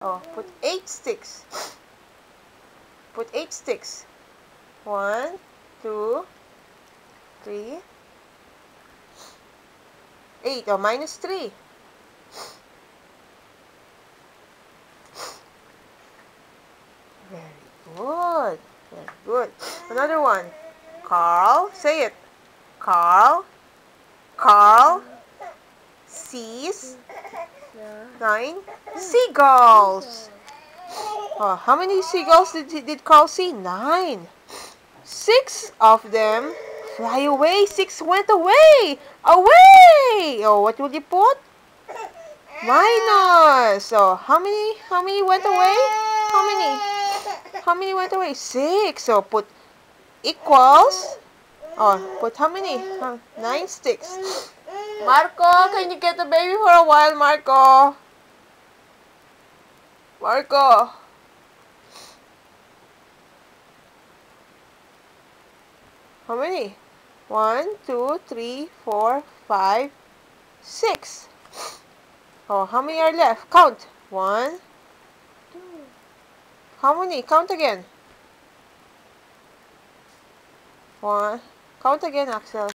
Oh, put 8 sticks. Put 8 sticks. 1, 2, 3, 8. Oh, minus 3. Very good. Very good. Another one. Carl, say it. Carl sees 9 seagulls. Oh, how many seagulls did Carl see? 9. 6 of them fly away. 6 went away. Away. Oh, what will you put? Minus. So how many went away? How many went away? 6. So put equals. Oh, put how many? 9 sticks. Marco, can you get the baby for a while, Marco? Marco. How many? 1, 2, 3, 4, 5, 6. Oh, how many are left? Count. 1. How many? Count again. 1. Count again, Axel.